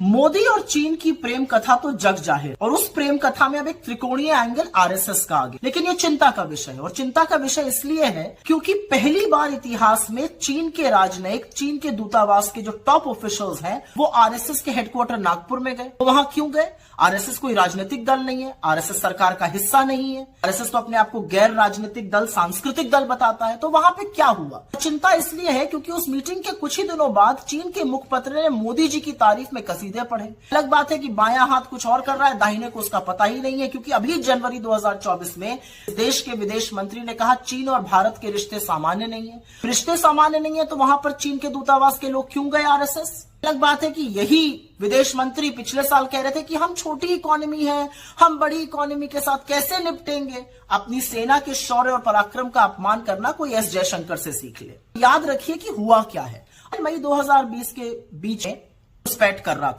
मोदी और चीन की प्रेम कथा तो जग जाहिर, और उस प्रेम कथा में अब एक त्रिकोणीय एंगल आरएसएस का आगे। लेकिन ये चिंता का विषय है, और चिंता का विषय इसलिए है क्योंकि पहली बार इतिहास में चीन के राजनयिक, चीन के दूतावास के जो टॉप ऑफिशियल्स हैं, वो आरएसएस के हेडक्वार्टर नागपुर में गए। तो वहां क्यों गए? आरएसएस कोई राजनीतिक दल नहीं है, आरएसएस सरकार का हिस्सा नहीं है, आरएसएस तो अपने आप को गैर राजनीतिक दल, सांस्कृतिक दल बताता है। तो वहां पे क्या हुआ? चिंता इसलिए है क्योंकि उस मीटिंग के कुछ ही दिनों बाद चीन के मुखपत्र ने मोदी जी की तारीफ में कसीदे पढ़े। अलग बात है कि बायां हाथ कुछ और कर रहा है, दाहिने को उसका पता ही नहीं है, क्योंकि अभी जनवरी 2024 में देश के विदेश मंत्री ने कहा चीन और भारत के रिश्ते सामान्य नहीं है। रिश्ते सामान्य नहीं है तो वहां पर चीन के दूतावास के लोग क्यों गए आरएसएस? अलग बात है कि यही विदेश मंत्री पिछले साल कह रहे थे कि हम छोटी इकोनॉमी है, हम बड़ी इकोनॉमी के साथ कैसे निपटेंगे। अपनी सेना के शौर्य और पराक्रम का अपमान करना कोई एस जयशंकर से सीख ले। याद रखिए कि हुआ क्या है। मई 2020 के बीच में घुसपैठ कर रहा था।